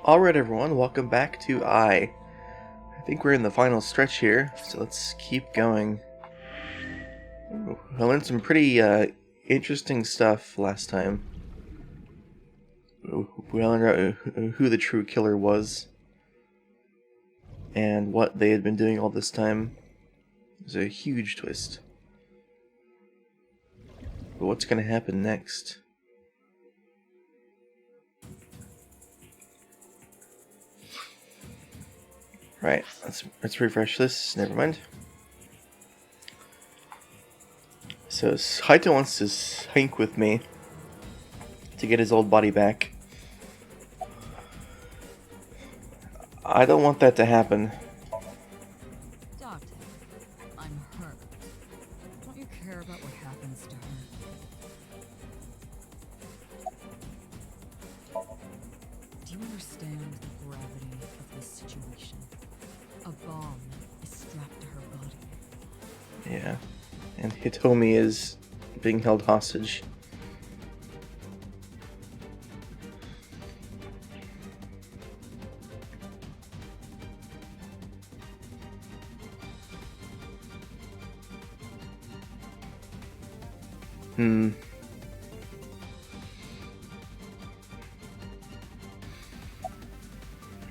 Alright everyone, welcome back to I think we're in the final stretch here, so let's keep going. Ooh, I learned some pretty interesting stuff last time. We learned out who the true killer was, and what they had been doing all this time. It was a huge twist. But what's going to happen next? Right, let's refresh this. Never mind. So Haito wants to sync with me to get his old body back. I don't want that to happen. Doctor, I'm hurt. Don't you care about what happens to her? Do you understand the gravity of this situation? A bomb is strapped to her body. Yeah, and Hitomi is being held hostage.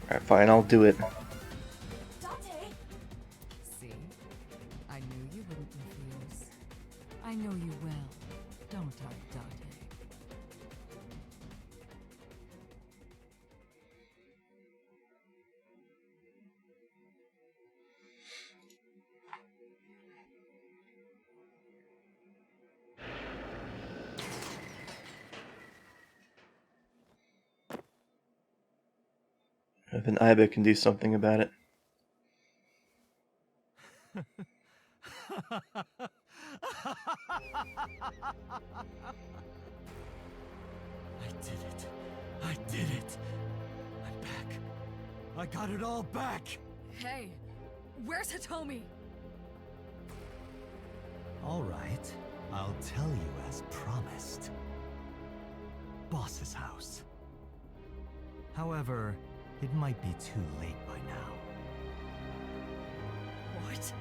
Alright, fine, I'll do it. Dante! See? I knew you wouldn't refuse. I know you well, don't I, Dante? Then Iba can do something about it. I did it. I did it. I'm back. I got it all back. Hey, where's Hitomi? All right. I'll tell you as promised. Boss's house. However, it might be too late by now. What?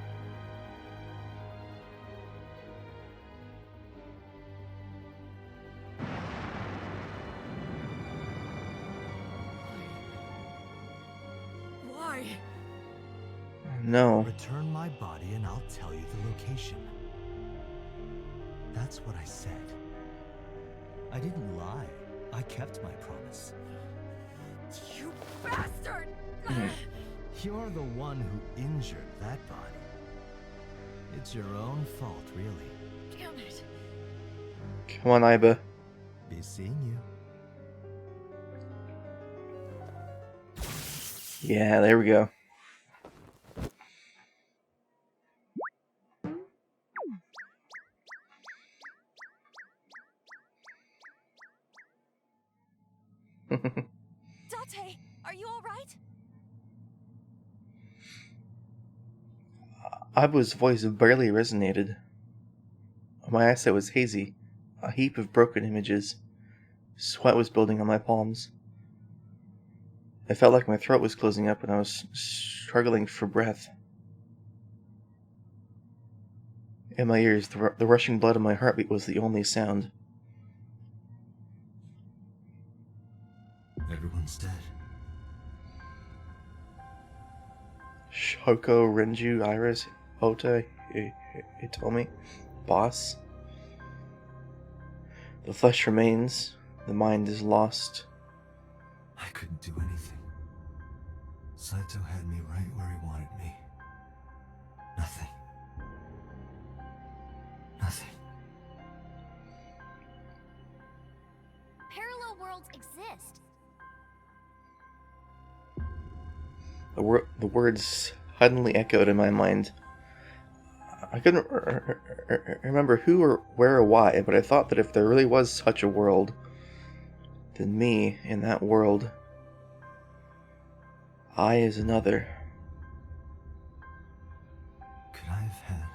Why? No. Return my body and I'll tell you the location. That's what I said. I didn't lie. I kept my promise. You bastard! You're the one who injured that body. It's your own fault, really. Damn it! Come on, Iba. Be seeing you. Yeah, there we go. Dante, are you alright? Iba's voice barely resonated. My eyesight was hazy, a heap of broken images. Sweat was building on my palms. I felt like my throat was closing up and I was struggling for breath. In my ears, the rushing blood of my heartbeat was the only sound. Everyone's dead. Shoko, Renju, Iris, Ota, Hitomi, Boss. The flesh remains, the mind is lost. I couldn't do anything. Saito had me right where he wanted me. Nothing. Nothing. Parallel worlds exist. The words suddenly echoed in my mind. I couldn't remember who or where or why, but I thought that if there really was such a world, then me in that world, I is another. Could I have had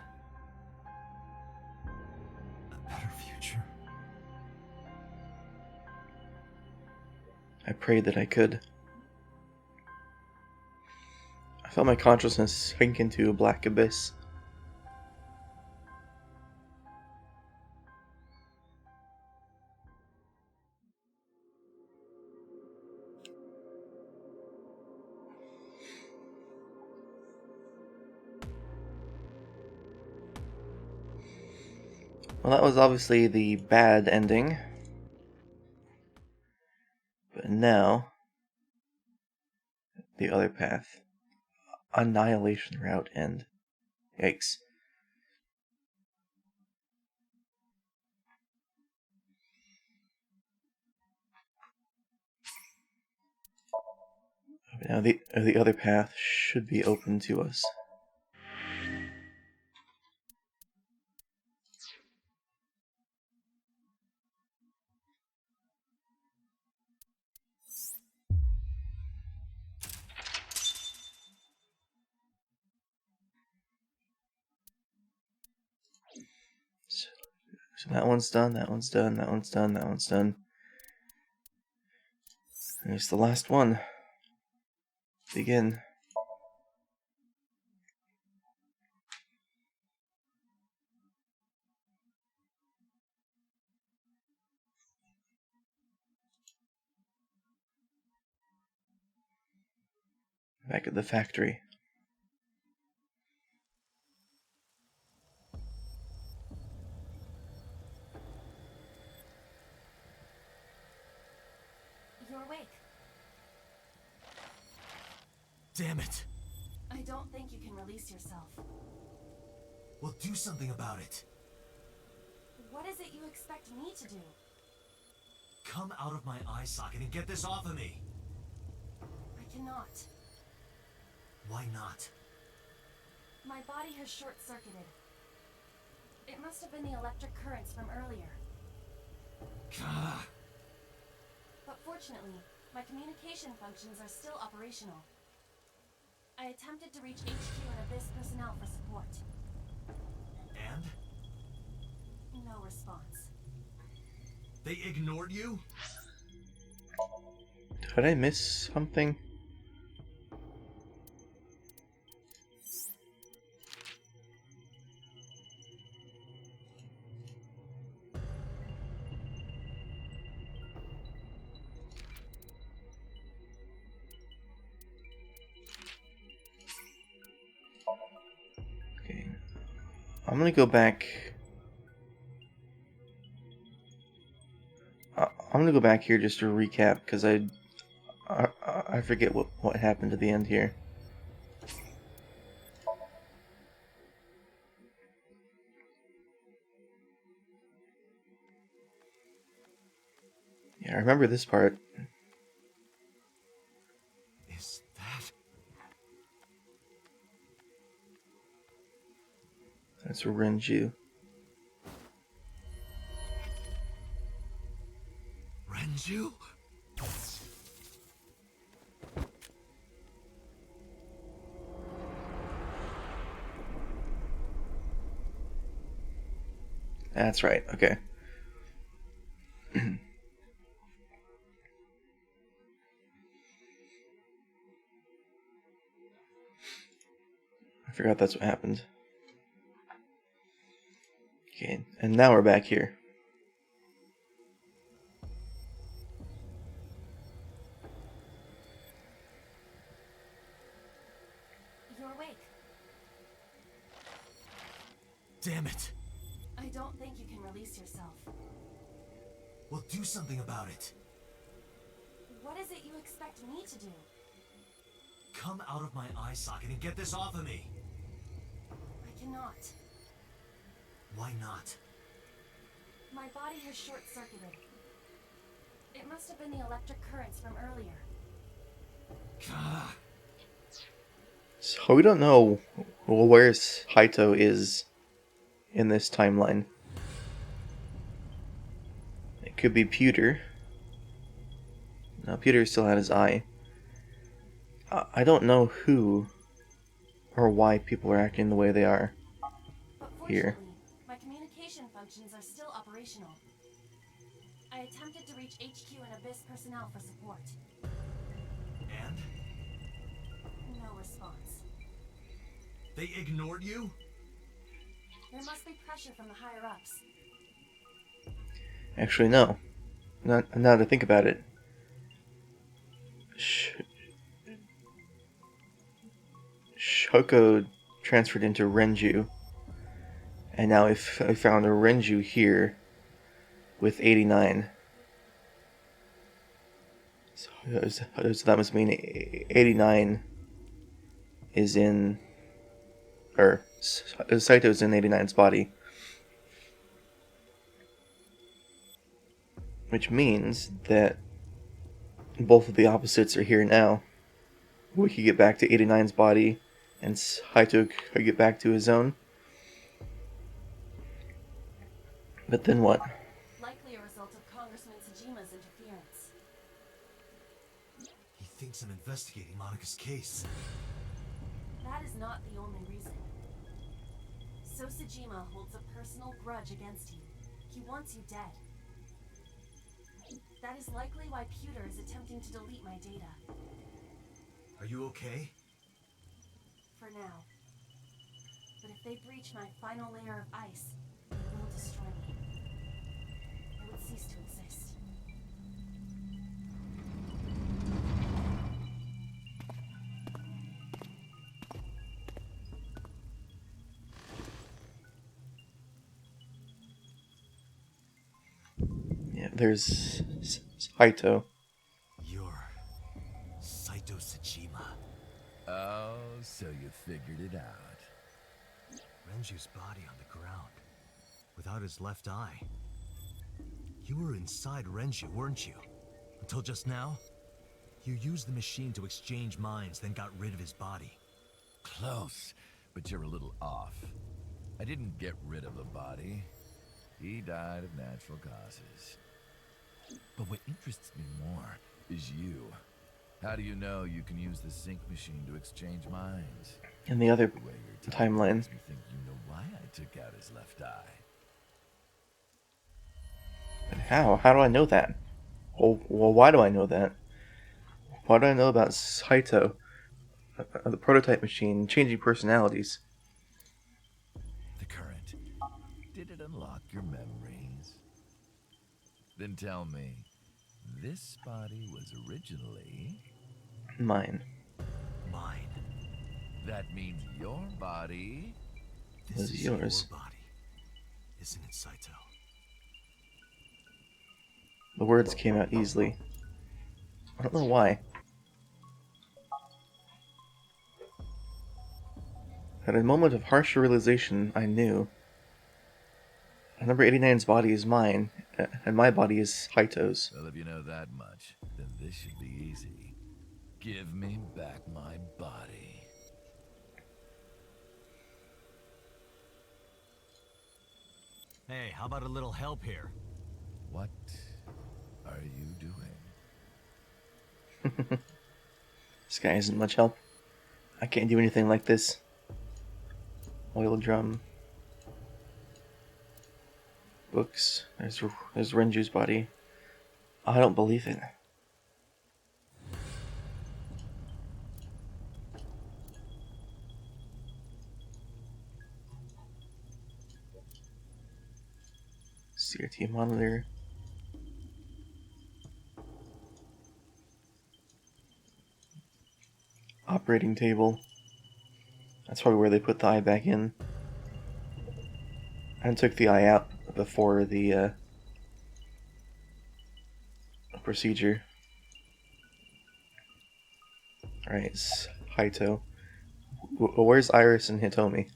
a better future? I prayed that I could. I felt my consciousness sink into a black abyss. Well, that was obviously the bad ending. But now, the other path. Annihilation route end. Yikes. Now the other path should be open to us. So that one's done, that one's done, that one's done, that one's done. Here's the last one. Begin. Back at the factory. You're awake. Damn it! I don't think you can release yourself. Well, do something about it. What is it you expect me to do? Come out of my eye socket and get this off of me. I cannot. Why not? My body has short-circuited. It must have been the electric currents from earlier. Gah. But fortunately, my communication functions are still operational. I attempted to reach HQ and Abyss personnel for support. And? No response. They ignored you? Did I miss something? Okay. I'm gonna go back. I'm gonna go back here just to recap because I forget what happened at the end here. Yeah, I remember this part. Is that? That's Renju. Renju? That's right. Okay. I forgot that's what happened. Okay, and now we're back here. You're awake. Damn it! I don't think you can release yourself. Well, do something about it. What is it you expect me to do? Come out of my eye socket and get this off of me. I cannot. Why not? My body has short-circuited. It must have been the electric currents from earlier. Gah. So we don't know where Haito is in this timeline. It could be Pewter. No, Pewter still had his eye. I don't know who or why people are acting the way they are. But Here. fortunately, my communication functions are still operational. I attempted to reach HQ and Abyss personnel for support. And? No response. They ignored you? There must be pressure from the higher-ups. Actually, no. Not now that I think about it. Shoko transferred into Renju, and now I found a Renju here with 89. So that must mean 89 is in, or Saito's in 89's body. Which means that both of the opposites are here now. We could get back to 89's body, and Saito could get back to his own. But then what? Likely a result of Congressman Tsujima's interference. He thinks I'm investigating Monika's case. That is not the only reason. So Tsujima holds a personal grudge against you. He wants you dead. That is likely why Pewter is attempting to delete my data. Are you okay? For now. But if they breach my final layer of ice, they will destroy me. I would cease to exist. Yeah, there's Saito. You're Saito Tsuchima. Oh, so you figured it out. Renju's body on the ground, without his left eye. You were inside Renju, weren't you? Until just now? You used the machine to exchange minds, then got rid of his body. Close, but you're a little off. I didn't get rid of the body. He died of natural causes. But what interests me more is you. How do you know you can use the sync machine to exchange minds? In the other The way you're talking timeline. makes me think you know why I took out his left eye. But how? How do I know that? Well, why do I know that? Why do I know about Saito, the prototype machine, changing personalities? The current. Did it unlock your memories? Then tell me, this body was originally... Mine. Mine. That means your body... This Was is yours. your body, isn't it, Saito? The words came out easily. I don't know why. At a moment of harsh realization, I knew. Number 89's body is mine, and my body is Saito's. Well, if you know that much, then this should be easy. Give me back my body. Hey, how about a little help here? What are you doing? This guy isn't much help. I can't do anything like this. Oil drum. Books. There's Renju's body. I don't believe it. CRT monitor. Operating table. That's probably where they put the eye back in. And took the eye out before the procedure. Alright, Saito. Where's Iris and Hitomi?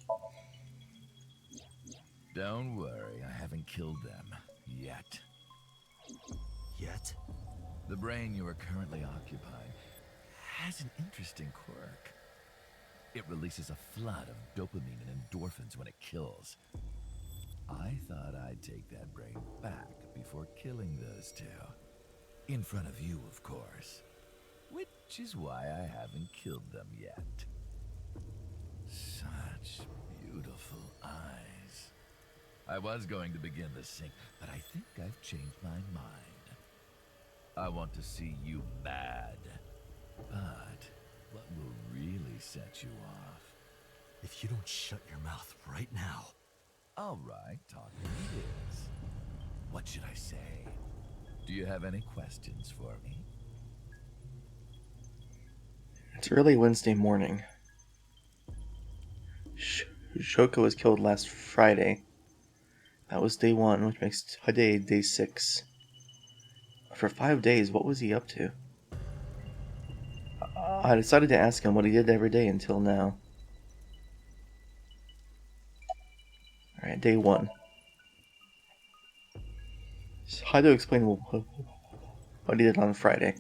Don't worry, I haven't killed them. Yet. Yet? The brain you are currently occupying has an interesting quirk. It releases a flood of dopamine and endorphins when it kills. I thought I'd take that brain back before killing those two. In front of you, of course. Which is why I haven't killed them yet. Such beautiful eyes. I was going to begin the sync, but I think I've changed my mind. I want to see you mad. But what will really set you off If you don't shut your mouth right now. All right, talking it is. What should I say? Do you have any questions for me? It's early Wednesday morning. Shoko was killed last Friday. That was day 1, which makes today day 6. For 5 days, what was he up to? I decided to ask him what he did every day until now. Alright, day 1. Haido explained what he did on Friday.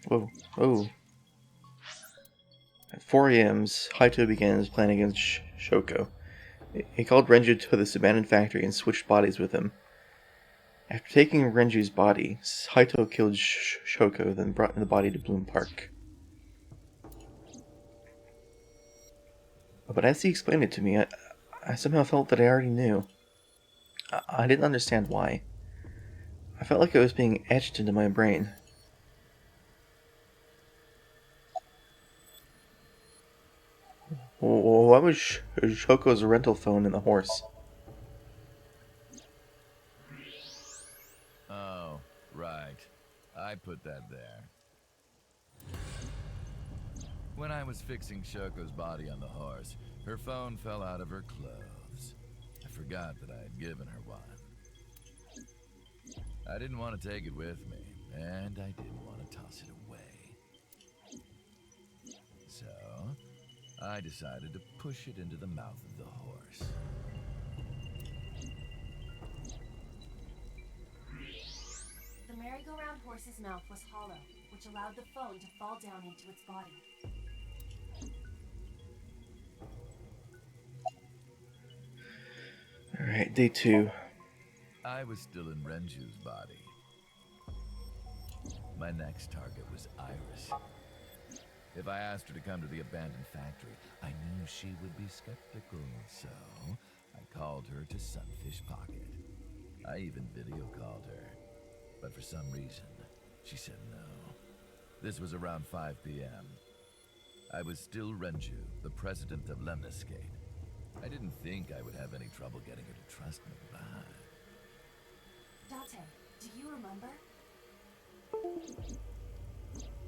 Whoa, whoa. At 4 a.m., Haito began his plan against Shoko. He called Renju to this abandoned factory and switched bodies with him. After taking Renju's body, Haito killed Shoko, then brought the body to Bloom Park. But as he explained it to me, I somehow felt that I already knew. I didn't understand why. I felt like it was being etched into my brain. Why was Shoko's rental phone in the horse? Oh, right. I put that there. When I was fixing Shoko's body on the horse, her phone fell out of her clothes. I forgot that I had given her one. I didn't want to take it with me, and I didn't want to toss it away. So, I decided to push it into the mouth of the horse. The merry-go-round horse's mouth was hollow, which allowed the phone to fall down into its body. Alright, day 2. I was still in Renju's body. My next target was Iris. If I asked her to come to the abandoned factory, I knew she would be skeptical, so I called her to Sunfish Pocket. I even video called her, but for some reason, she said no. This was around 5 p.m. I was still Renju, the president of Lemniscate. I didn't think I would have any trouble getting her to trust me, but... Date, do you remember?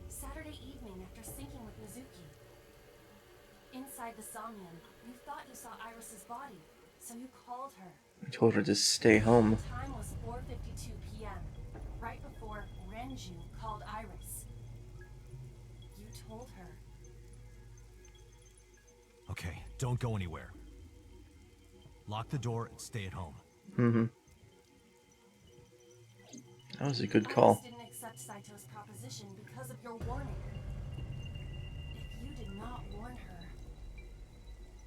Saturday evening after syncing with Mizuki. Inside the Somnium, you thought you saw Iris's body, so you called her. I told her to stay home. The time was 4:52 p.m., right before Renju called Iris. You told her. Okay, don't go anywhere. Lock the door and stay at home. Mm-hmm. That was a good call. Iris didn't accept Saito's proposition because of your warning. If you did not warn her...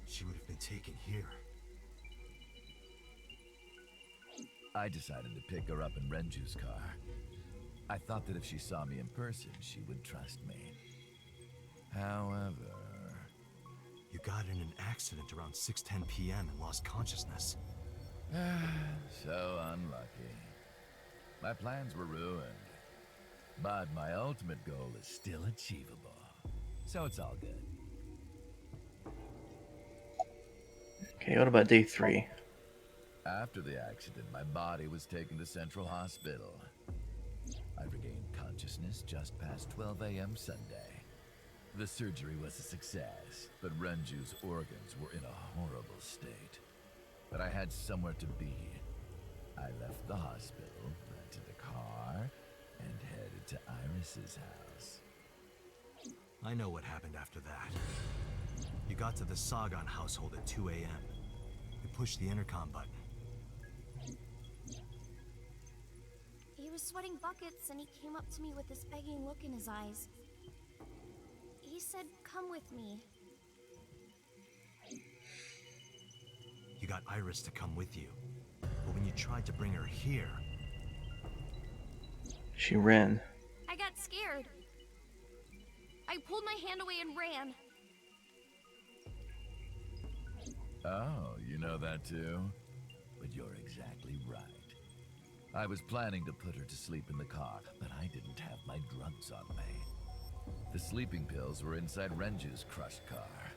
She would have been taken here. I decided to pick her up in Renju's car. I thought that if she saw me in person, she would trust me. However... You got in an accident around 6:10 p.m. and lost consciousness. So unlucky. My plans were ruined. But my ultimate goal is still achievable. So it's all good. Okay, what about day 3? After the accident, my body was taken to Central Hospital. I regained consciousness just past 12 a.m. Sunday. The surgery was a success, but Renju's organs were in a horrible state. But I had somewhere to be. I left the hospital, rented a car, and headed to Iris's house. I know what happened after that. You got to the Sagan household at 2 a.m. You pushed the intercom button. He was sweating buckets and he came up to me with this begging look in his eyes. He said, "Come with me." You got Iris to come with you. But when you tried to bring her here... She ran. I got scared. I pulled my hand away and ran. Oh, you know that too? But you're exactly right. I was planning to put her to sleep in the car, but I didn't have my drugs on me. The sleeping pills were inside Renju's crushed car.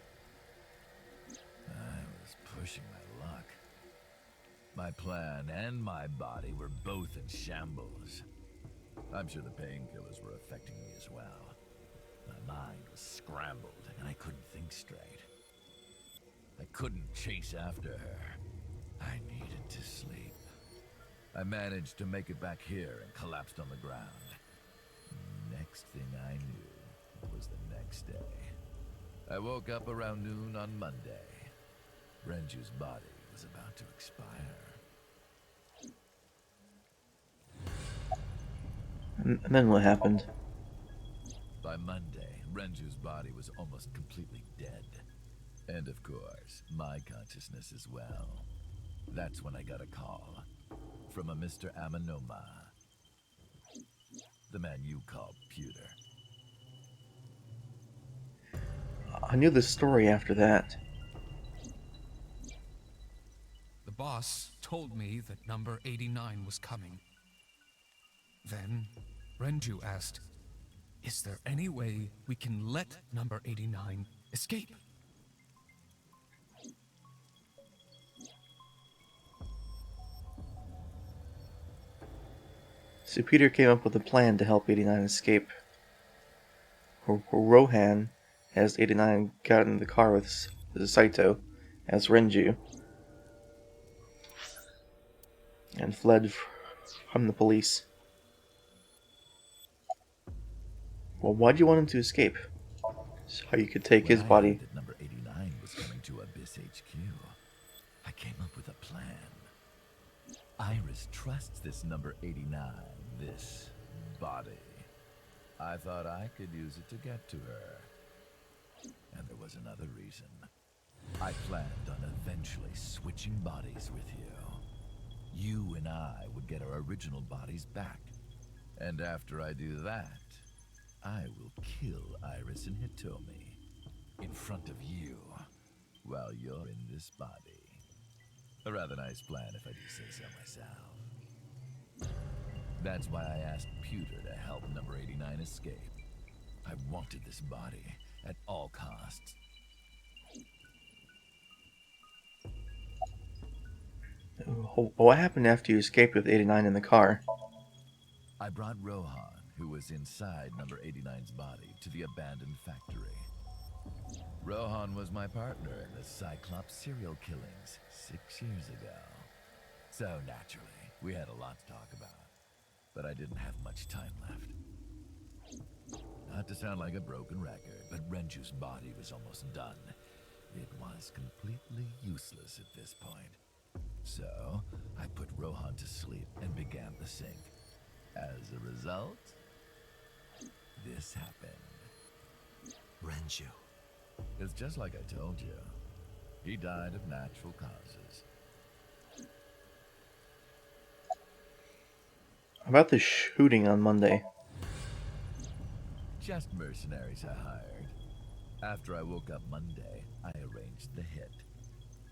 pushing my luck. My plan and my body were both in shambles. I'm sure the painkillers were affecting me as well. My mind was scrambled, and I couldn't think straight. I couldn't chase after her. I needed to sleep. I managed to make it back here and collapsed on the ground. Next thing I knew was the next day. I woke up around noon on Monday. Renju's body was about to expire. And then what happened? By Monday, Renju's body was almost completely dead. And of course, my consciousness as well. That's when I got a call from a Mr. Amanoma. The man you call Pewter. I knew the story after that. The boss told me that number 89 was coming. Then, Renju asked, "Is there any way we can let number 89 escape?" So Peter came up with a plan to help 89 escape. Rohan has 89 got in the car with Saito as Renju and fled from the police. Well, why'd you want him to escape? So you could take his When I body. heard that number 89 was coming to Abyss HQ, I came up with a plan. Iris trusts this number 89, this body. I thought I could use it to get to her. And there was another reason. I planned on eventually switching bodies with you. You and I would get our original bodies back. And after I do that, I will kill Iris and Hitomi in front of you while you're in this body. A rather nice plan if I do say so myself. That's why I asked Pewter to help number 89 escape. I wanted this body at all costs. What happened after you escaped with 89 in the car? I brought Rohan, who was inside number 89's body, to the abandoned factory. Rohan was my partner in the Cyclops serial killings 6 years ago. So naturally, we had a lot to talk about. But I didn't have much time left. Not to sound like a broken record, but Renju's body was almost done. It was completely useless at this point. So, I put Rohan to sleep and began the sync. As a result, this happened. Renju. It's just like I told you. He died of natural causes. About the shooting on Monday. Just mercenaries I hired. After I woke up Monday, I arranged the hit.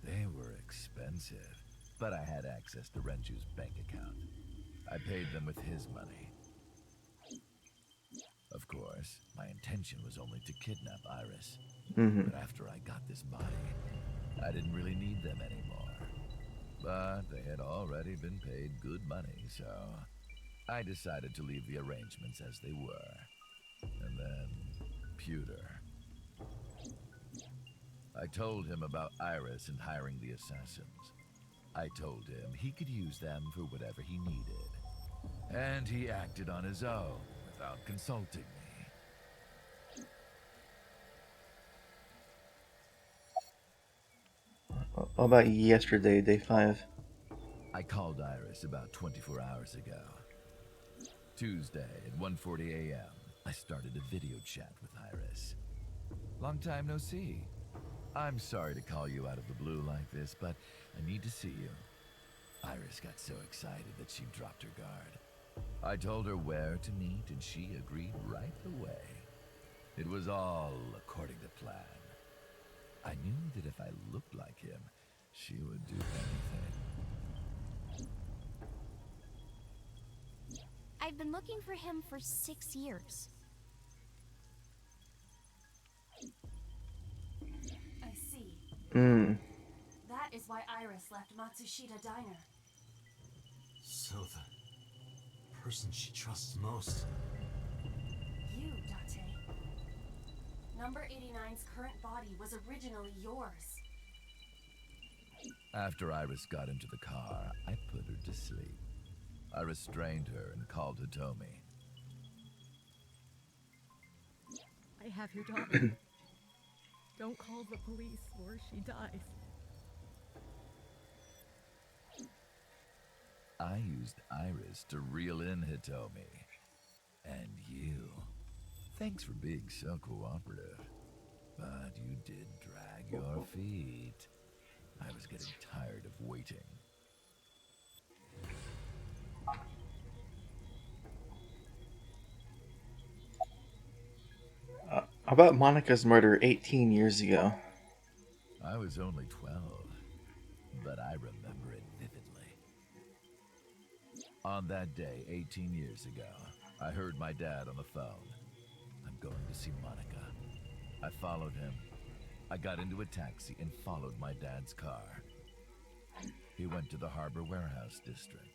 They were expensive, but I had access to Renju's bank account. I paid them with his money. Of course, my intention was only to kidnap Iris. But after I got this body, I didn't really need them anymore. But they had already been paid good money, so I decided to leave the arrangements as they were. And then, Pewter. I told him about Iris and hiring the assassins. I told him he could use them for whatever he needed. And he acted on his own, without consulting me. What about yesterday, day 5? I called Iris about 24 hours ago. Tuesday at 1:40 a.m., I started a video chat with Iris. Long time no see. I'm sorry to call you out of the blue like this, but I need to see you. Iris got so excited that she dropped her guard. I told her where to meet, and she agreed right away. It was all according to plan. I knew that if I looked like him, she would do anything. I've been looking for him for 6 years. I see. Hmm. That is why Iris left Matsushita Diner. So the person she trusts most. You, Date. Number 89's current body was originally yours. After Iris got into the car, I put her to sleep. I restrained her and called Hitomi. I have your daughter. Don't call the police or she dies. I used Iris to reel in Hitomi. And you. Thanks for being so cooperative. But you did drag your feet. I was getting tired of waiting. About Monica's murder 18 years ago. I was only 12, but I remember it vividly. On that day, 18 years ago, I heard my dad on the phone. I'm going to see Monica. I followed him. I got into a taxi and followed my dad's car. He went to the Harbor Warehouse District.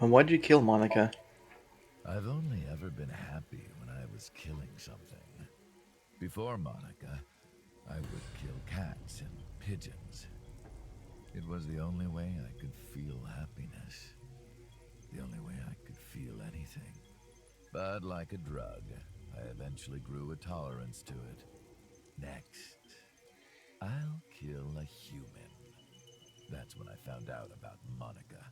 And why'd you kill Monica? I've only ever been happy when I was killing something. Before Monica, I would kill cats and pigeons. It was the only way I could feel happiness. The only way I could feel anything. But like a drug, I eventually grew a tolerance to it. Next, I'll kill a human. That's when I found out about Monica.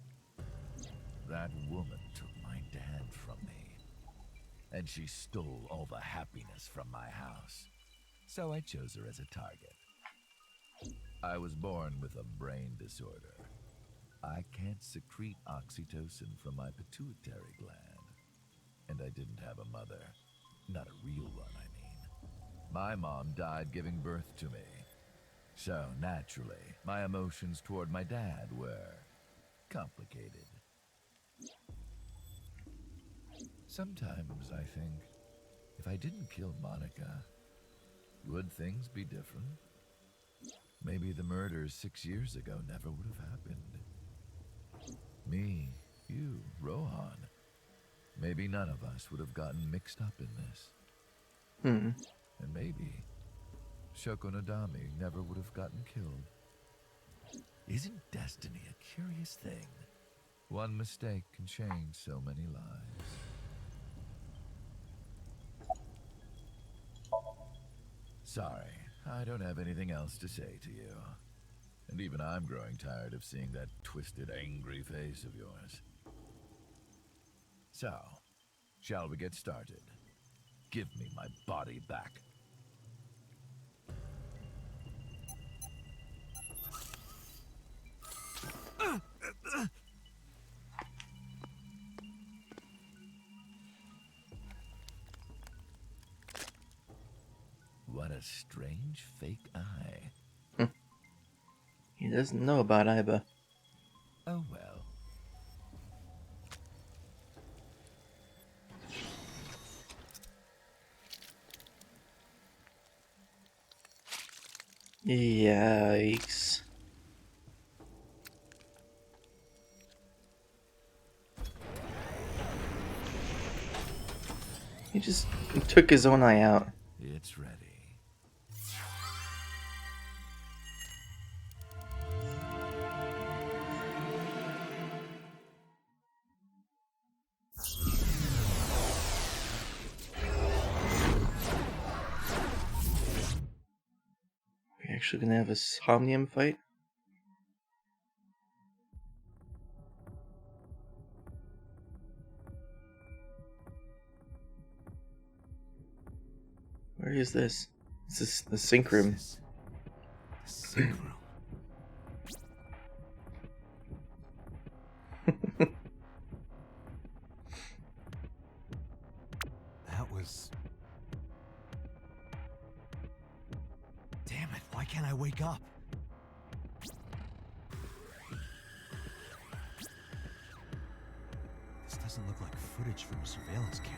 That woman took my dad from me. And she stole all the happiness from my house. So I chose her as a target. I was born with a brain disorder. I can't secrete oxytocin from my pituitary gland. And I didn't have a mother. Not a real one, I mean. My mom died giving birth to me. So, naturally, my emotions toward my dad were complicated. Sometimes I think, if I didn't kill Monica, would things be different? Maybe the murders 6 years ago never would have happened. Me, you, Rohan. Maybe none of us would have gotten mixed up in this. And maybe Shoko Nadami never would have gotten killed. Isn't destiny a curious thing? One mistake can change so many lives. Sorry, I don't have anything else to say to you. And even I'm growing tired of seeing that twisted, angry face of yours. So, shall we get started? Give me my body back. What a strange fake eye. He doesn't know about Iba. Oh well. Yikes. He just took his own eye out. It's ready. We're actually gonna have a Somnium fight? Where is this? This is the sink room. This is the sink room. That was... Damn it, why can't I wake up? This doesn't look like footage from a surveillance camera.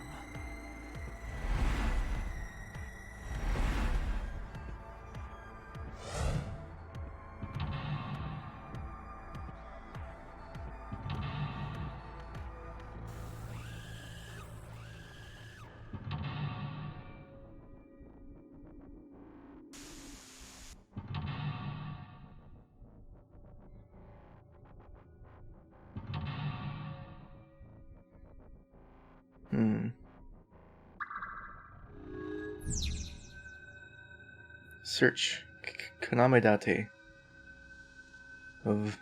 Search Kanamedate.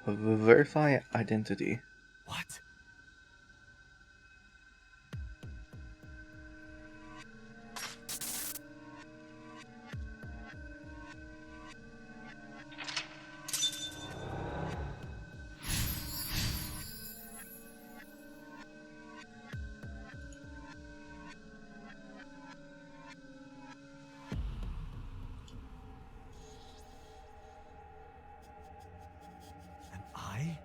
Verify identity. What? Am I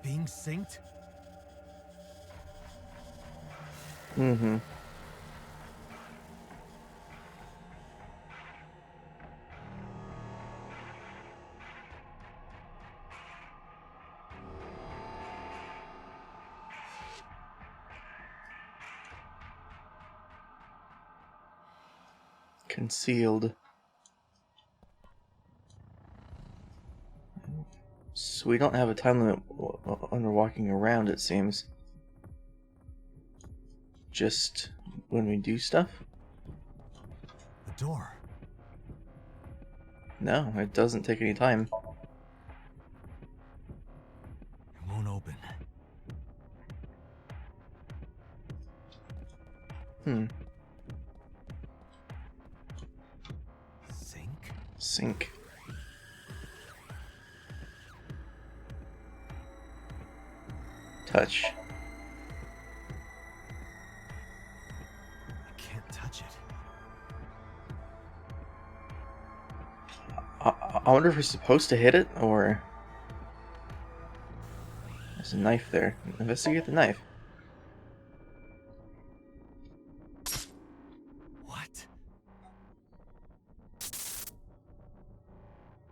being synced? Mm-hmm. Concealed. So we don't have a time limit when we're walking around, it seems. Just when we do stuff? The door. No, it doesn't take any time. It won't open. Sink? Sink. Touch. I can't touch it. I wonder if we're supposed to hit it, or... There's a knife there. Investigate the knife. What?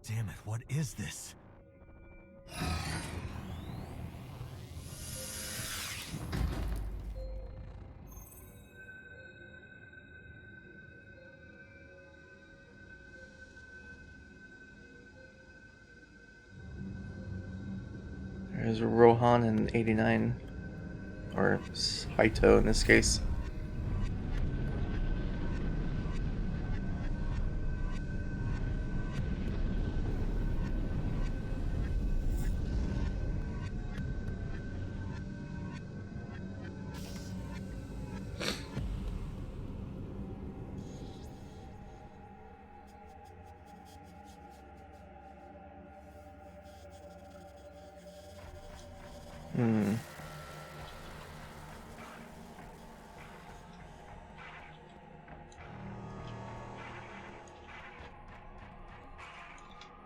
Damn it, what is this? There's Rohan in 89. Or Saito in this case.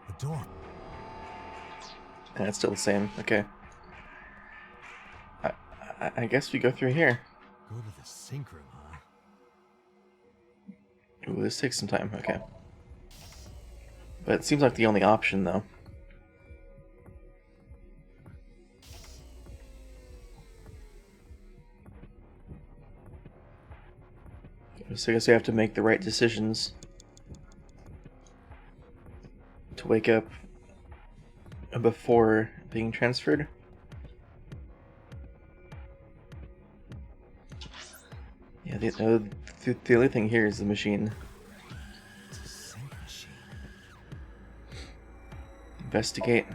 The door. And it's still the same. Okay. I guess we go through here. Go to the sink room, huh? Ooh, this takes some time. Okay. But it seems like the only option, though. So I guess we have to make the right decisions to wake up before being transferred. Yeah, the only thing here is the machine. It's a sink machine. Investigate.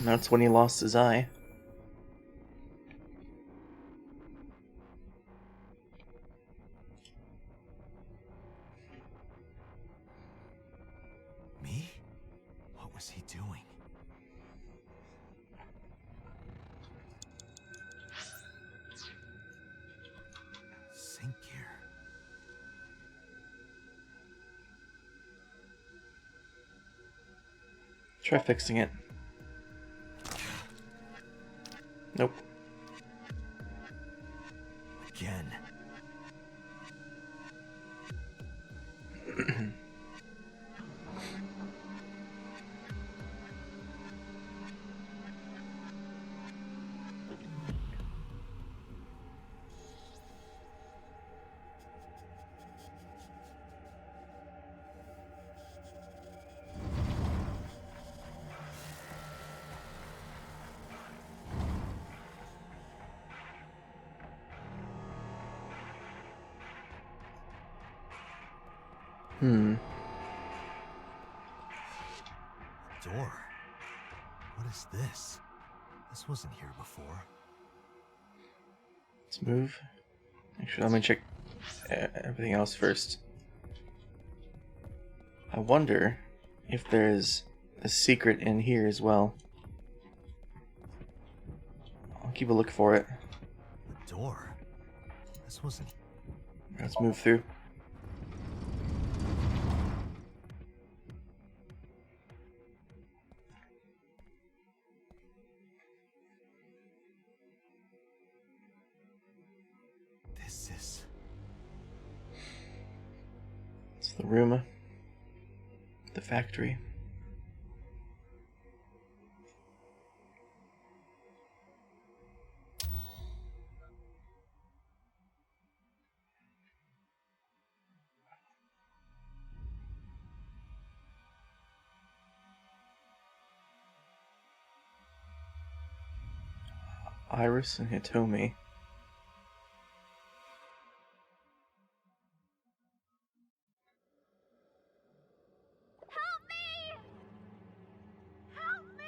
That's when he lost his eye. Me? What was he doing? Sink gear. Try fixing it. Nope. Again. Door. What is this? This wasn't here before. Let's move. Actually, let me check everything else first. I wonder if there's a secret in here as well. I'll keep a look for it. The door. This wasn't. Let's move through. This is. It's the room. The factory. Iris and Hitomi. Help me! Help me!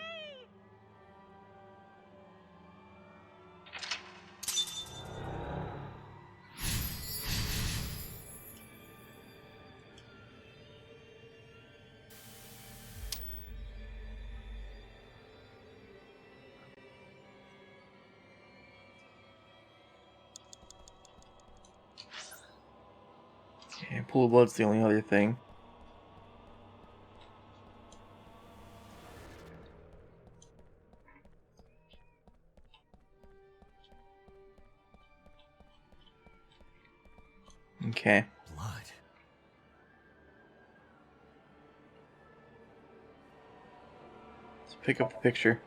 Okay, pool of blood's the only other thing. Okay. Blood. Let's pick up the picture.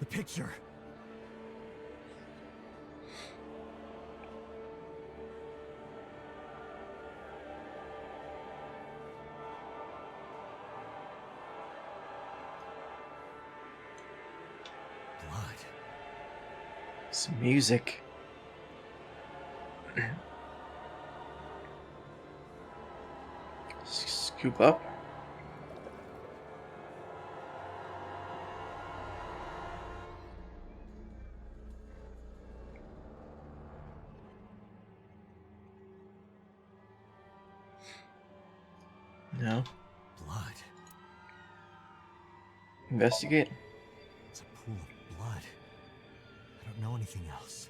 The picture. Blood. Some music. Scoop up. No. Blood. Investigate. It's a pool of blood. I don't know anything else.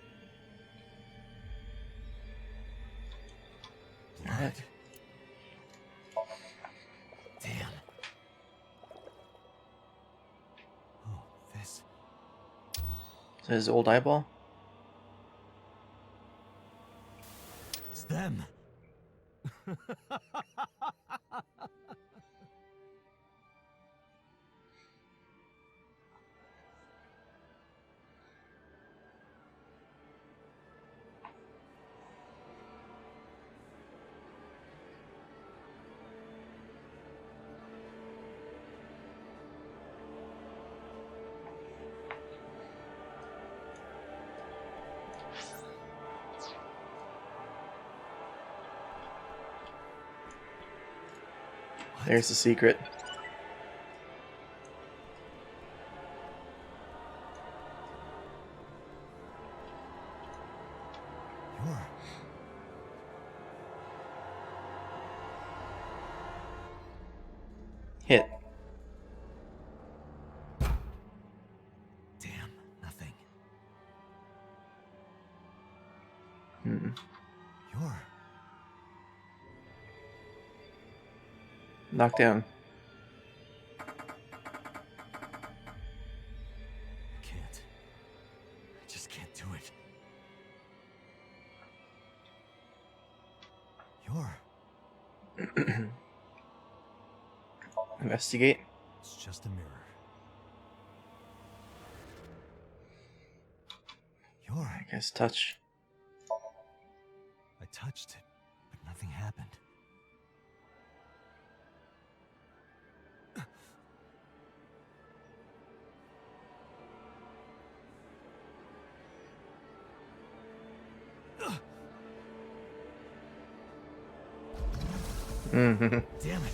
Blood. Alright. Damn. Oh, this. Is that his old eyeball? It's them. There's the secret. Hit. Damn, nothing. Hmm. You're... Knocked down. I can't. I just can't do it. You're... Investigate. It's just a mirror. You're... I guess touch. I touched it, but nothing happened. Mm-hmm. Damn it.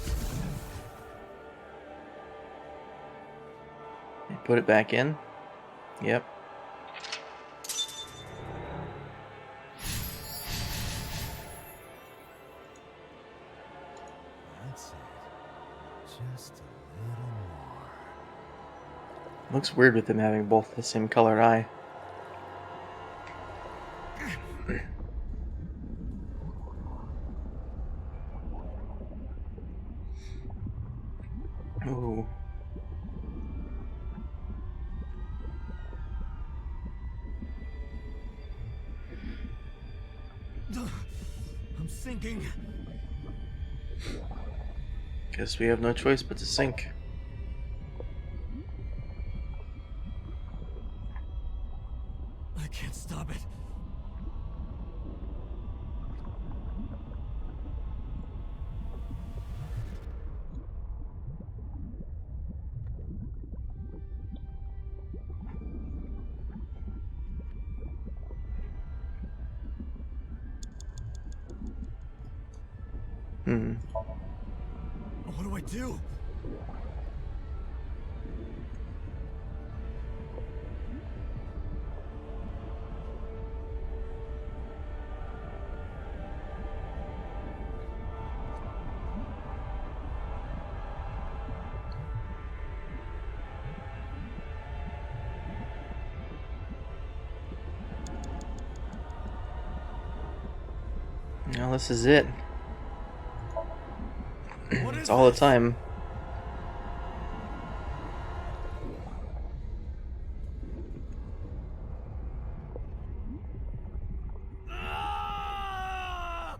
Put it back in. Yep. That's it. Just a little more. Looks weird with them having both the same colored eye. Ooh. I'm sinking. Guess we have no choice but to sink. I can't stop it. Hmm. What do I do? Now this is it. What It's is all the this? time. Ah!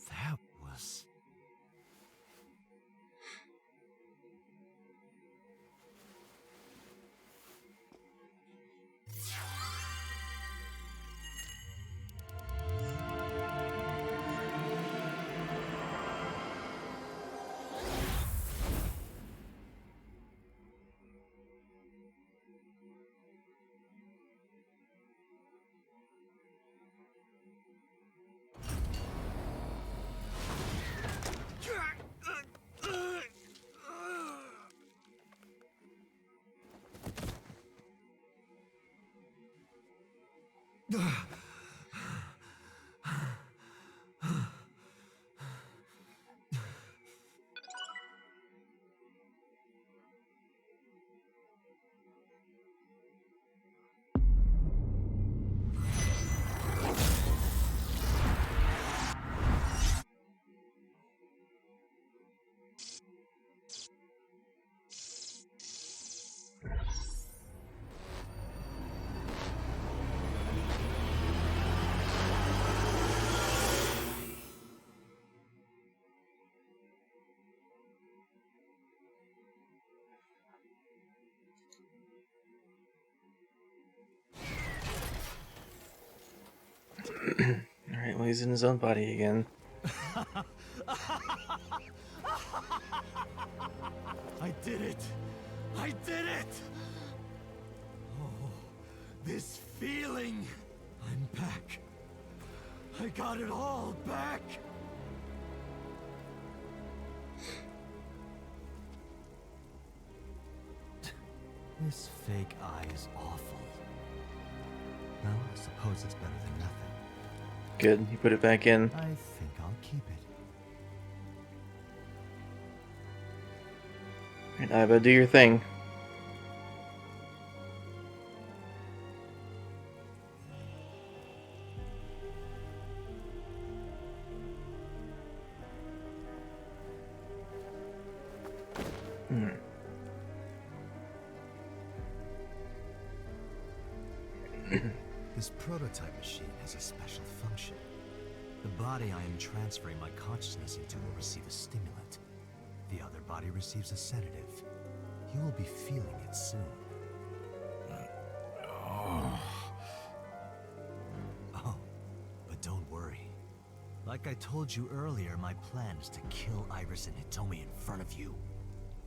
That was... Alright, well, he's in his own body again. I did it! I did it! Oh, this feeling! I'm back. I got it all back! This fake eye is awful. Well, I suppose it's better than nothing. Good, you put it back in. I think I'll keep it. Right, Iva, do your thing. This prototype machine has a special function. The body I am transferring my consciousness into will receive a stimulant. The other body receives a sedative. You will be feeling it soon. Oh, but don't worry. Like I told you earlier, my plan is to kill Iris and Hitomi in front of you.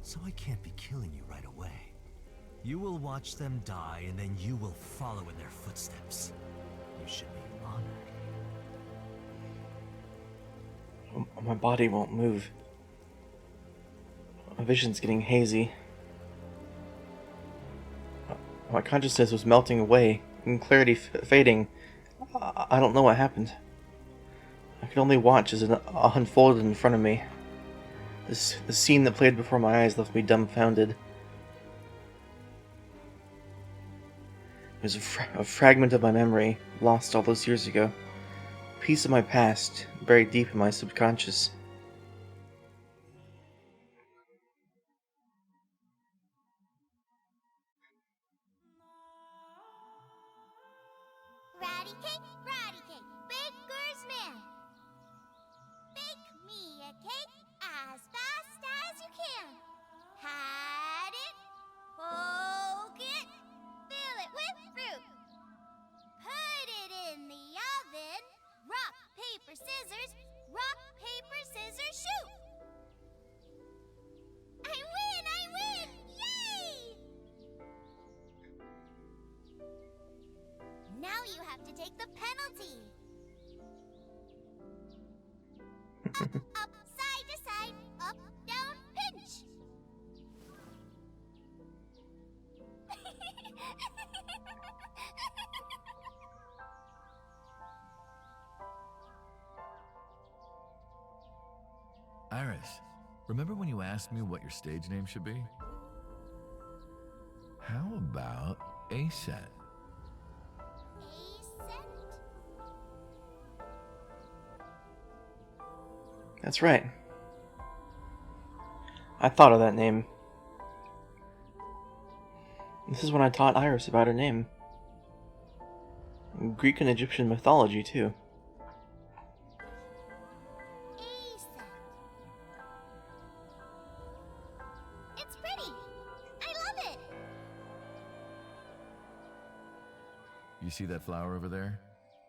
So I can't be killing you right away. You will watch them die, and then you will follow in their footsteps. You should be honored. My body won't move. My vision's getting hazy. My consciousness was melting away, and clarity fading. I don't know what happened. I could only watch as it unfolded in front of me. The scene that played before my eyes left me dumbfounded. It was a fragment of my memory, lost all those years ago. A piece of my past, buried deep in my subconscious. Ratty cake, baker's man. Bake me a cake as fast as you can. Pat it, poke it, fill it with fruit. Put it in the oven. Rock, paper, scissors. Rock, paper, scissors, shoot. I win! Yay! Now you have to take the penalty. Up, side to side, up, down, pinch. Iris, remember when you asked me what your stage name should be? How about Aset? That's right. I thought of that name. This is when I taught Iris about her name. Greek and Egyptian mythology, too. It's pretty. I love it. You see that flower over there?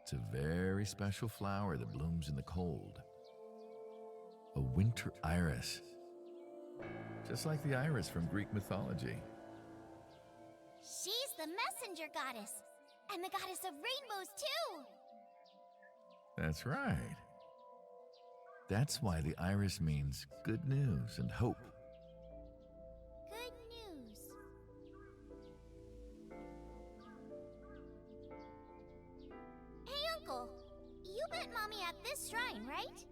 It's a very special flower that blooms in the cold. A winter iris. Just like the iris from Greek mythology. She's the messenger goddess. And the goddess of rainbows, too. That's right. That's why the iris means good news and hope. Good news. Hey, Uncle. You met Mommy at this shrine, right?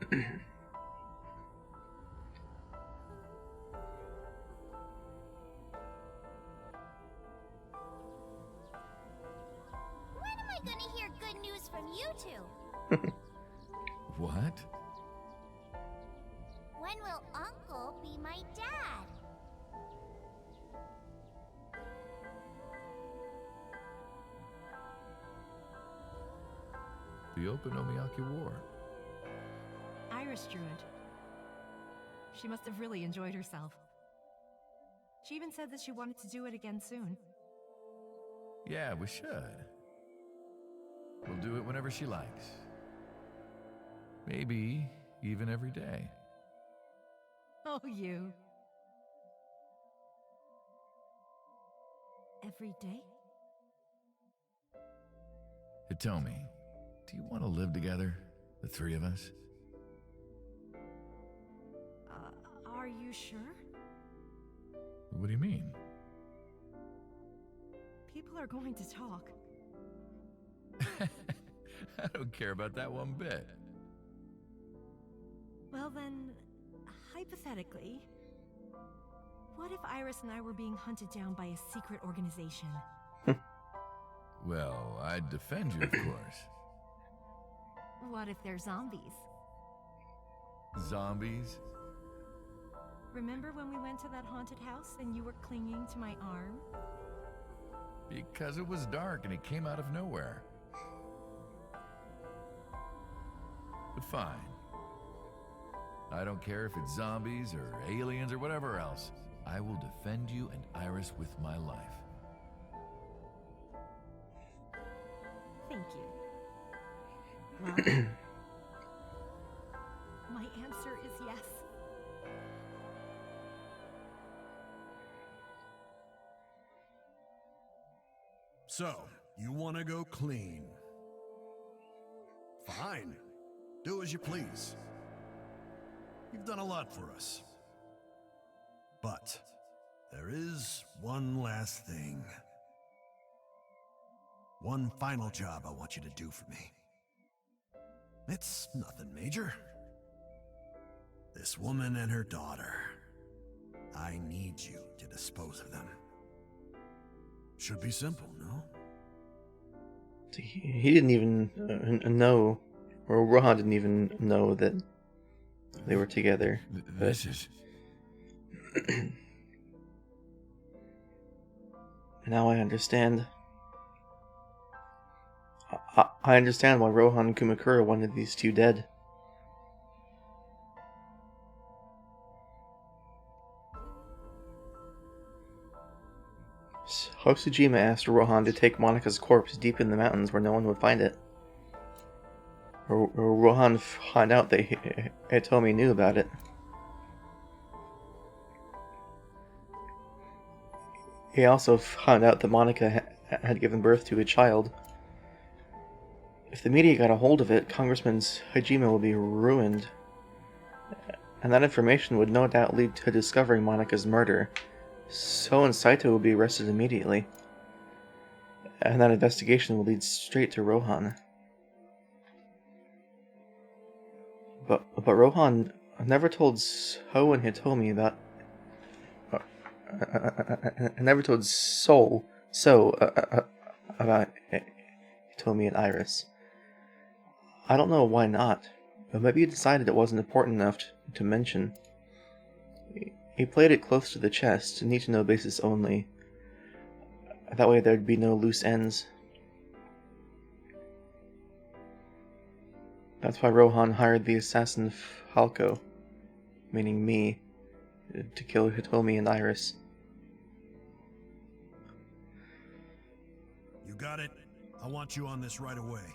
When am I gonna hear good news from you two? What? When will Uncle be my dad? The Okonomiyaki War. Iris drew it. She must have really enjoyed herself. She even said that she wanted to do it again soon. Yeah, we should. We'll do it whenever she likes. Maybe even every day. Oh, you. Every day? Hitomi, do you want to live together? The three of us? Are you sure? What do you mean? People are going to talk. I don't care about that one bit. Well then, hypothetically, what if Iris and I were being hunted down by a secret organization? Well, I'd defend you, of course. What if they're zombies? Zombies? Remember when we went to that haunted house and you were clinging to my arm? Because it was dark and it came out of nowhere. But fine. I don't care if it's zombies or aliens or whatever else. I will defend you and Iris with my life. Thank you. Well, my answer is yes. So, you want to go clean? Fine. Do as you please. You've done a lot for us. But there is one last thing. One final job I want you to do for me. It's nothing major. This woman and her daughter. I need you to dispose of them. Should be simple, no? He didn't even know, or Rohan didn't even know that they were together. This is... Now I understand. I understand why Rohan Kumakura wanted these two dead. Hosujima asked Rohan to take Monika's corpse deep in the mountains where no one would find it. Rohan found out that Hitomi knew about it. He also found out that Monika had given birth to a child. If the media got a hold of it, Congressman Hajime would be ruined. And that information would no doubt lead to discovering Monika's murder. So and Saito would be arrested immediately. And that investigation would lead straight to Rohan. But Rohan never told So and Hitomi about... never told So about Hitomi and Iris. I don't know why not, but maybe he decided it wasn't important enough to mention. He played it close to the chest, need-to-know basis only. That way there'd be no loose ends. That's why Rohan hired the assassin Falco, meaning me, to kill Hitomi and Iris. You got it. I want you on this right away.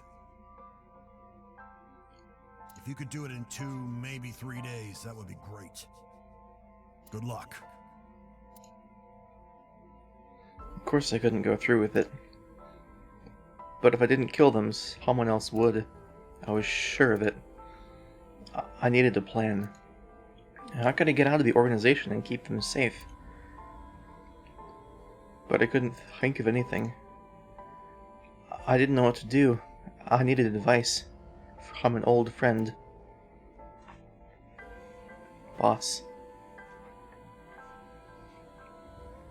If you could do it in 2, maybe 3 days, that would be great. Good luck. Of course I couldn't go through with it. But if I didn't kill them, someone else would. I was sure of it. I needed a plan. How could I get out of the organization and keep them safe? But I couldn't think of anything. I didn't know what to do. I needed advice from an old friend. Boss.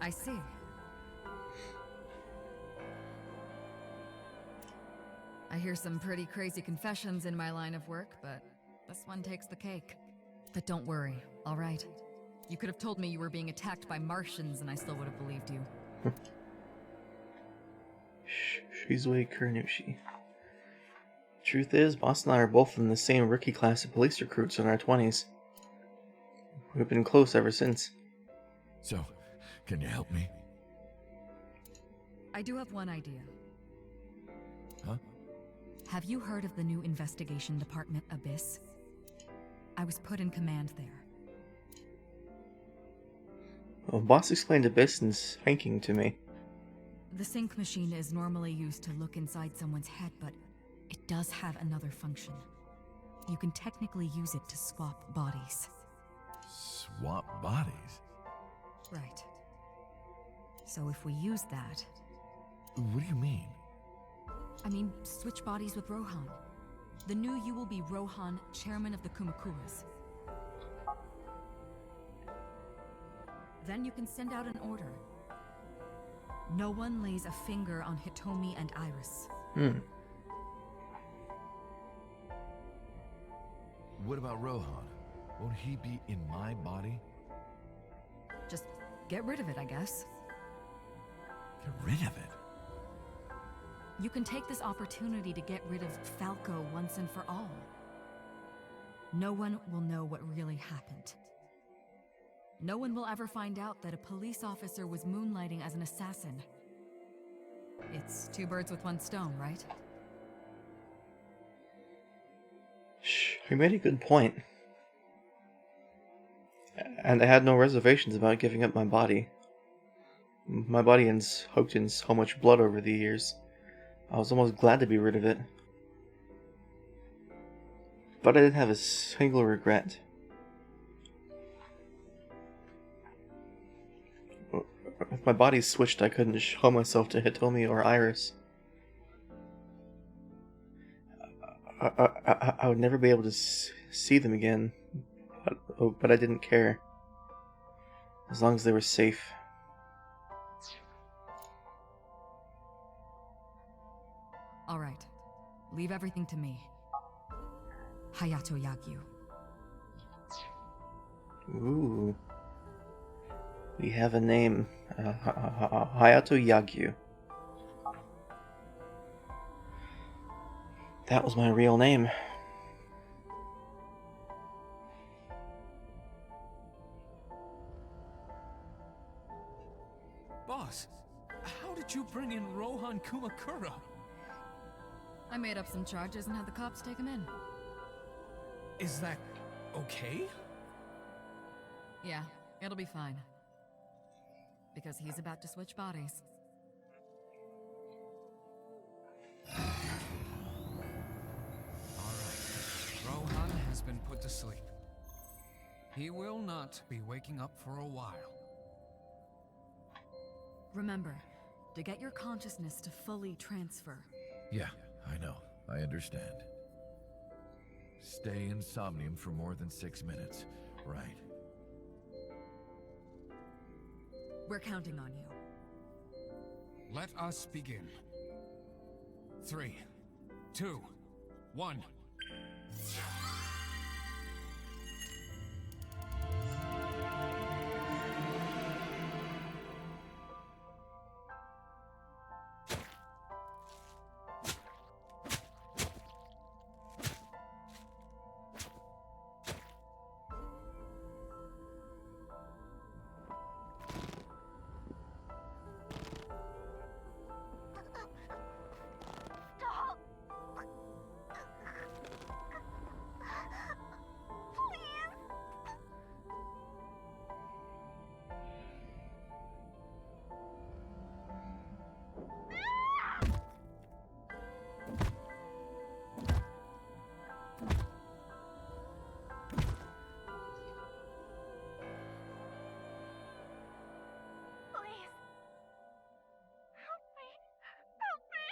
I see. I hear some pretty crazy confessions in my line of work, but this one takes the cake. But don't worry, all right? You could have told me you were being attacked by Martians and I still would have believed you. Shizue Kurinushi. Truth is, Boss and I are both in the same rookie class of police recruits in our 20s. We've been close ever since. So, can you help me? I do have one idea. Huh? Have you heard of the new investigation department, Abyss? I was put in command there. Well, Boss explained Abyss and Spanking to me. The sync machine is normally used to look inside someone's head, but it does have another function. You can technically use it to swap bodies. Swap bodies? Right. So if we use that... What do you mean? I mean, switch bodies with Rohan. The new you will be Rohan, chairman of the Kumakuras. Then you can send out an order. No one lays a finger on Hitomi and Iris. What about Rohan? Won't he be in my body? Just get rid of it, I guess. Get rid of it? You can take this opportunity to get rid of Falco once and for all. No one will know what really happened. No one will ever find out that a police officer was moonlighting as an assassin. It's two birds with one stone, right? He made a good point. And I had no reservations about giving up my body. My body has soaked in so much blood over the years. I was almost glad to be rid of it. But I didn't have a single regret. If my body switched, I couldn't show myself to Hitomi or Iris. I would never be able to see them again, but I didn't care. As long as they were safe. All right. Leave everything to me. Hayato Yagyu. Ooh. We have a name. Hayato Yagyu. That was my real name. Boss, how did you bring in Rohan Kumakura? I made up some charges and had the cops take him in. Is that okay? Yeah, it'll be fine. Because he's about to switch bodies. Rohan has been put to sleep. He will not be waking up for a while. Remember, to get your consciousness to fully transfer. Yeah, I know. I understand. Stay in Somnium for more than 6 minutes, right? We're counting on you. Let us begin. 3, 2, 1. Stop! Please. Help me. Help me.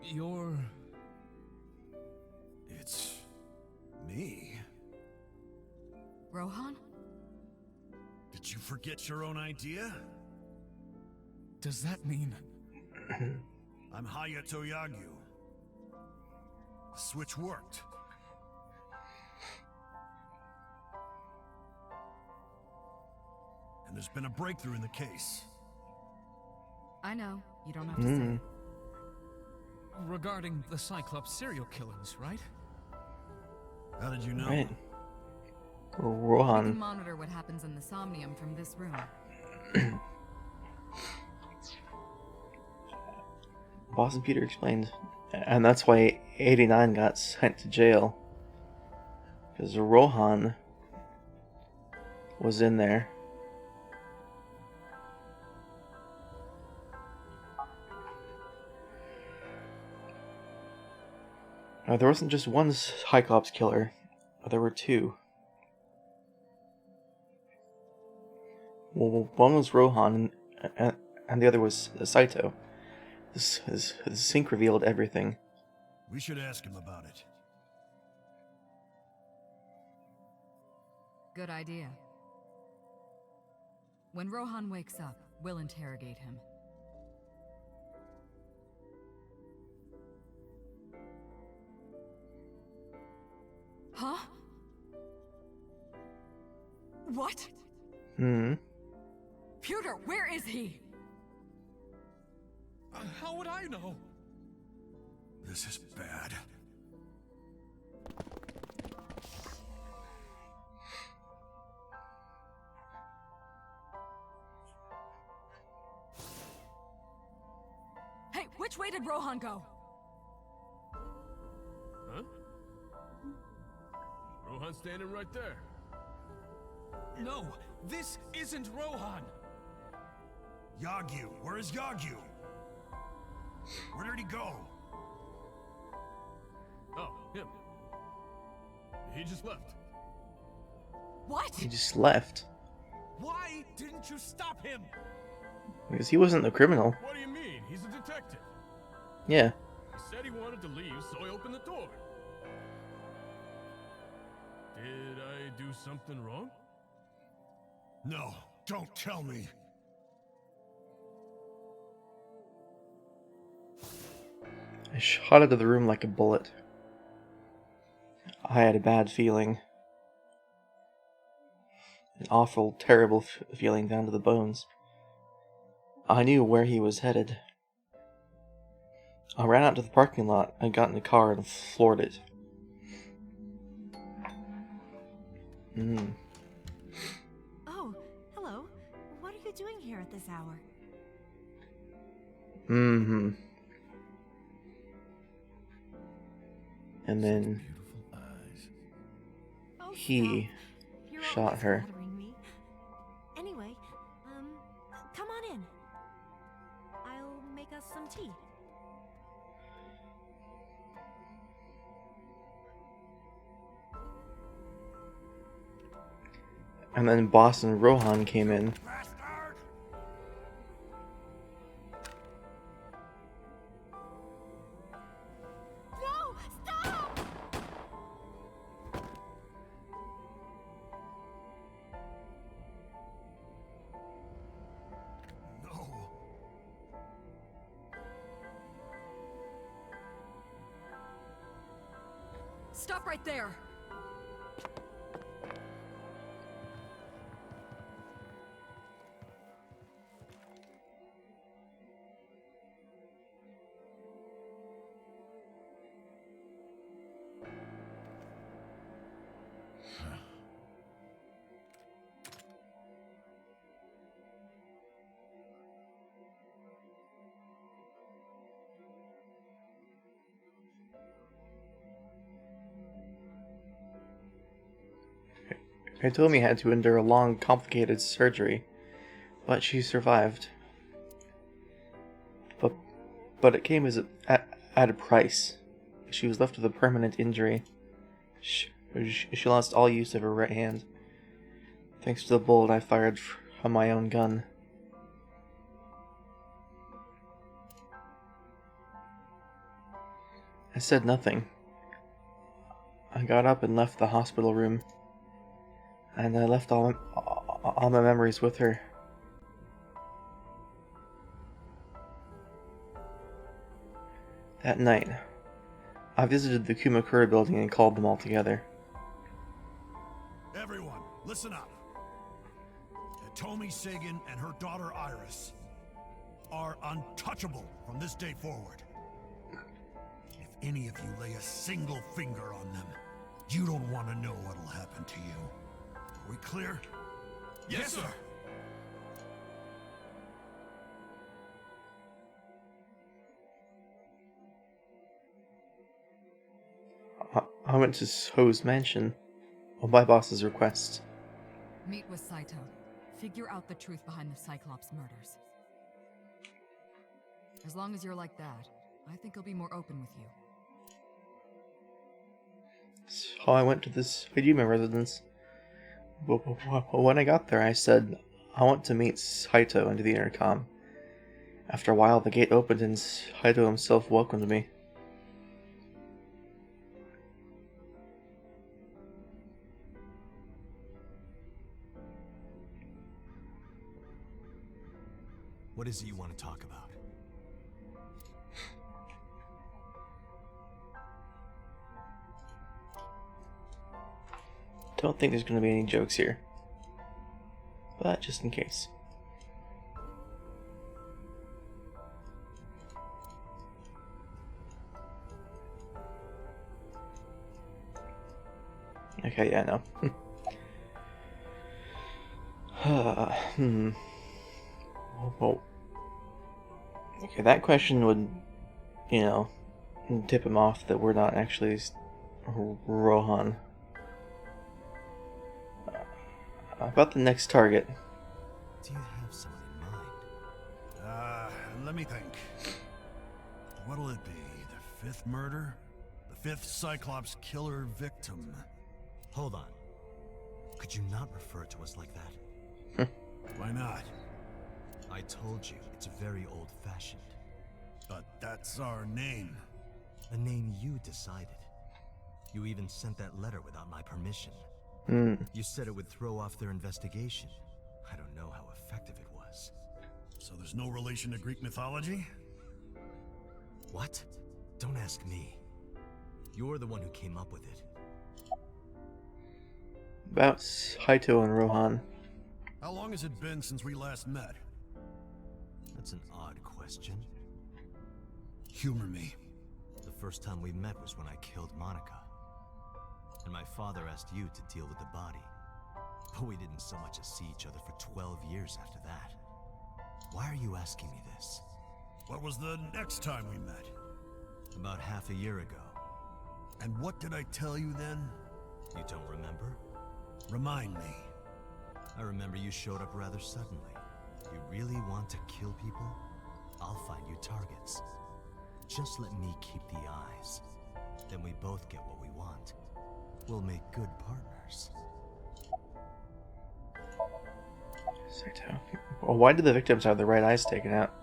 You're... It's me. Rohan? Did you forget your own idea? Does that mean... I'm Hayato Yagyu. The switch worked. And there's been a breakthrough in the case. I know. You don't have to say. Regarding the Cyclops serial killings, right? How did you know? Right. We can Rohan. monitor what happens in the Somnium from this room. Boss and Peter explained. And that's why 89 got sent to jail. Because Rohan was in there. There wasn't just one Cyclops killer. There were two. Well, one was Rohan, and the other was Saito. This sync revealed everything. We should ask him about it. Good idea. When Rohan wakes up, we'll interrogate him. Huh? What? Pewter, where is he? How would I know? This is bad. Hey, which way did Rohan go? Huh? Rohan's standing right there. No, this isn't Rohan. Yagyu, where is Yagyu? Where did he go? Oh, him. He just left. What? He just left. Why didn't you stop him? Because he wasn't the criminal. What do you mean? He's a detective. Yeah. He said he wanted to leave, so I opened the door. Did I do something wrong? No, don't tell me. I shot out of the room like a bullet. I had a bad feeling. An awful, terrible feeling down to the bones. I knew where he was headed. I ran out to the parking lot and got in the car and floored it. Oh, hello. What are you doing here at this hour? And then Beautiful eyes. Oh, he stop. You're shot always her. flattering me. Anyway, come on in. I'll make us some tea. And then Boss and Rohan came in. Bastard! No! Stop! No. Stop right there! They told me I had to endure a long, complicated surgery, but she survived. But it came at a price. She was left with a permanent injury. She lost all use of her right hand, thanks to the bullet I fired from my own gun. I said nothing. I got up and left the hospital room. And I left all my memories with her. That night, I visited the Kumakura building and called them all together. Everyone, listen up. Tomi Sagan and her daughter Iris are untouchable from this day forward. If any of you lay a single finger on them, you don't want to know what'll happen to you. Are we clear? Yes, sir. I went to So's mansion on my boss's request. Meet with Saito. Figure out the truth behind the Cyclops murders. As long as you're like that, I think he'll be more open with you. So I went to this Hajime residence. When I got there, I said, I want to meet Saito into the intercom. After a while, the gate opened and Saito himself welcomed me. What is it you want to talk about? Don't think there's going to be any jokes here. But just in case. Okay, yeah, no. Well, okay, that question would, tip him off that we're not actually Rohan. About the next target. Do you have someone in mind? Let me think. What'll it be? The fifth murder? The fifth Cyclops killer victim? Hold on. Could you not refer to us like that? Why not? I told you, it's very old-fashioned. But that's our name. A name you decided. You even sent that letter without my permission. You said it would throw off their investigation. I don't know how effective it was. So there's no relation to Greek mythology? What? Don't ask me. You're the one who came up with it. About Saito and Rohan. How long has it been since we last met? That's an odd question. Humor me. The first time we met was when I killed Monica. And my father asked you to deal with the body. But we didn't so much as see each other for 12 years after that. Why are you asking me this? What was the next time we met? About half a year ago. And what did I tell you then? You don't remember? Remind me. I remember you showed up rather suddenly. You really want to kill people? I'll find you targets. Just let me keep the eyes. Then we both get what we want. We'll make good partners. Saito. Well, why did the victims have their right eyes taken out?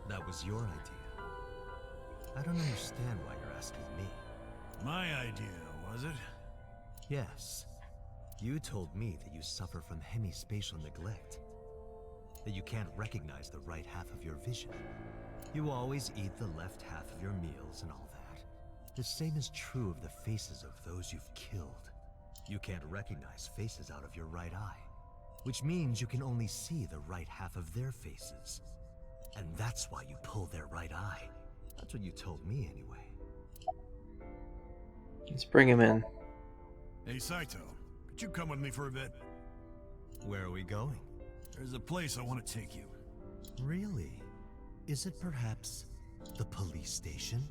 That was your idea. I don't understand why you're asking me. My idea, was it? Yes. You told me that you suffer from hemispatial neglect. That you can't recognize the right half of your vision. You always eat the left half of your meals and all that. The same is true of the faces of those you've killed. You can't recognize faces out of your right eye. Which means you can only see the right half of their faces. And that's why you pull their right eye. That's what you told me anyway. Let's bring him in. Hey, Saito. Could you come with me for a bit? Where are we going? There's a place I want to take you. Really? Is it perhaps the police station?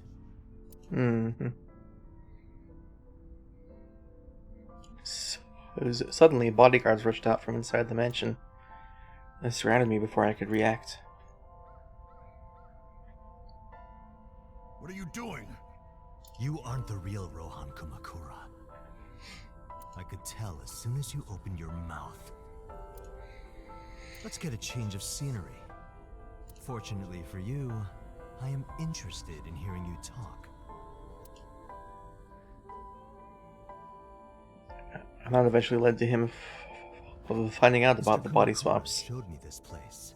Suddenly, bodyguards rushed out from inside the mansion. They surrounded me before I could react. What are you doing? You aren't the real Rohan Kumakura. I could tell as soon as you opened your mouth. Let's get a change of scenery. Fortunately for you, I am interested in hearing you talk. And that eventually led to him finding out about the body Kumakura swaps. showed me this place.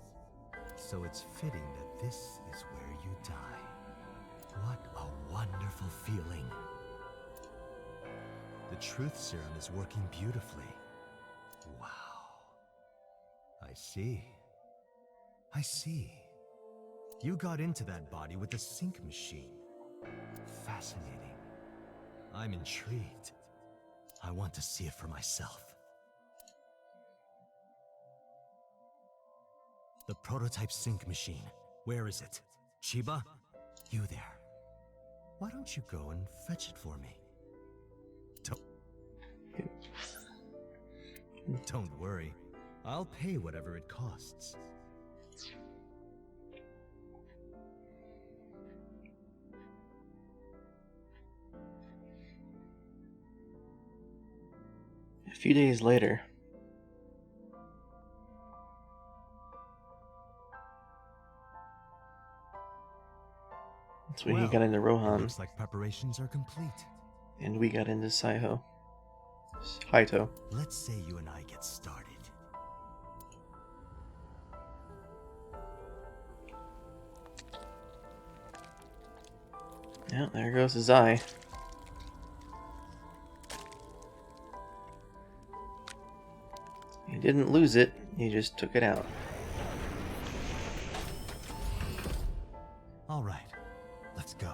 So it's fitting that this is where you die. What a wonderful feeling. The truth serum is working beautifully. Wow. I see. I see. You got into that body with the sync machine. Fascinating. I'm intrigued. I want to see it for myself. The prototype sync machine. Where is it? Chiba? You there. Why don't you go and fetch it for me? Don't worry. I'll pay whatever it costs. A few days later. That's when he got into It Rohan, looks like preparations are complete. and we got into Saito. Let's say you and I get started. Yeah, there goes his eye. He didn't lose it, he just took it out. All right, let's go.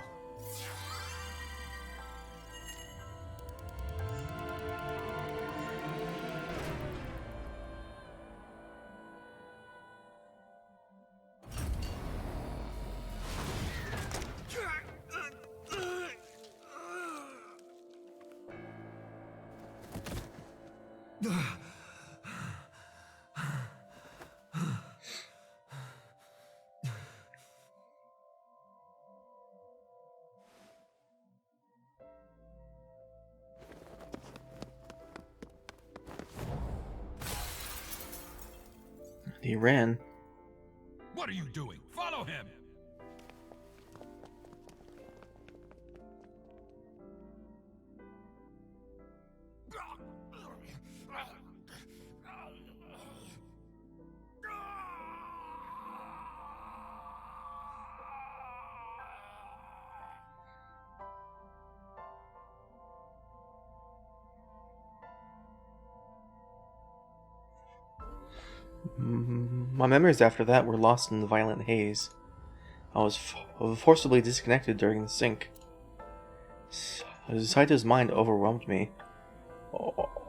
He ran. What are you doing? Follow him! My memories after that were lost in the violent haze. I was forcibly disconnected during the sync. Saito's mind overwhelmed me.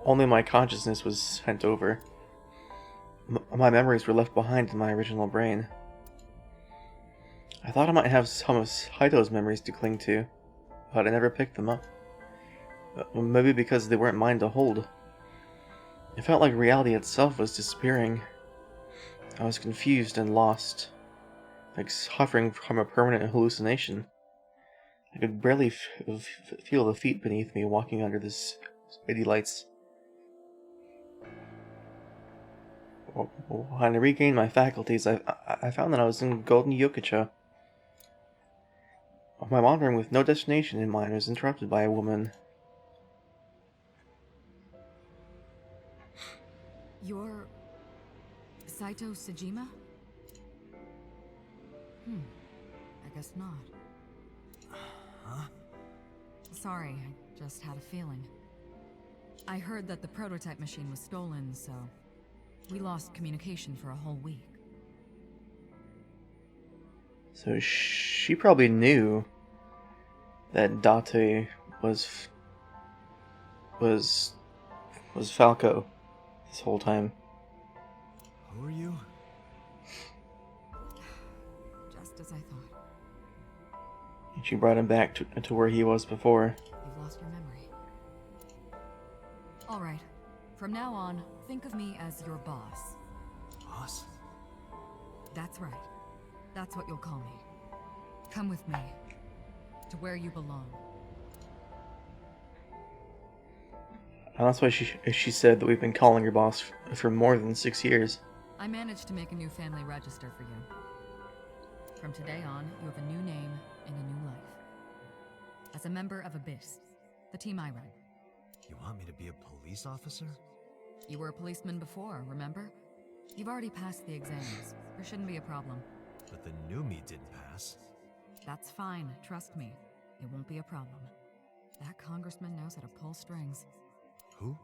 Only my consciousness was sent over. My memories were left behind in my original brain. I thought I might have some of Saito's memories to cling to, but I never picked them up. Maybe because they weren't mine to hold. It felt like reality itself was disappearing. I was confused and lost, like suffering from a permanent hallucination. I could barely feel the feet beneath me walking under the city lights. When I regained my faculties, I found that I was in Golden Yokucha. My wandering with no destination in mind was interrupted by a woman. You're Saito Sejima? I guess not. Huh? Sorry, I just had a feeling. I heard that the prototype machine was stolen, so we lost communication for a whole week. So she probably knew that Date was Falco this whole time. Who are you? Just as I thought. And she brought him back to where he was before. You've lost your memory. Alright. From now on, think of me as your boss. Boss? That's right. That's what you'll call me. Come with me. To where you belong. And that's why she said that we've been calling her boss for more than 6 years. I managed to make a new family register for you. From today on, you have a new name and a new life. As a member of Abyss, the team I run. You want me to be a police officer? You were a policeman before, remember? You've already passed the exams. There shouldn't be a problem. But the new me didn't pass. That's fine, trust me. It won't be a problem. That congressman knows how to pull strings. Who?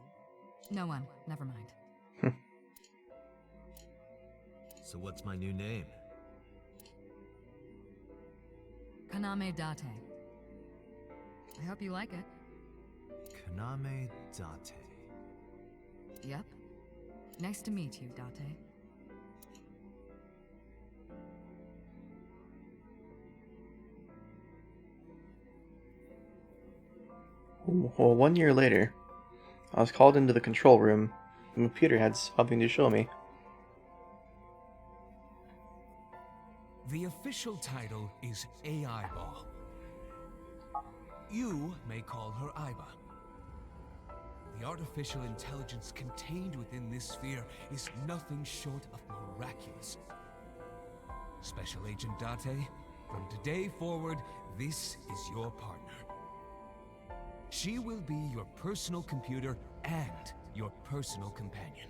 No one, never mind. So what's my new name? Kaname Date. I hope you like it. Kaname Date. Yep. Nice to meet you, Date. Well, 1 year later, I was called into the control room. The computer had something to show me. The official title is AI Ball. You may call her Aiba. The artificial intelligence contained within this sphere is nothing short of miraculous. Special Agent Date, from today forward, this is your partner. She will be your personal computer and your personal companion.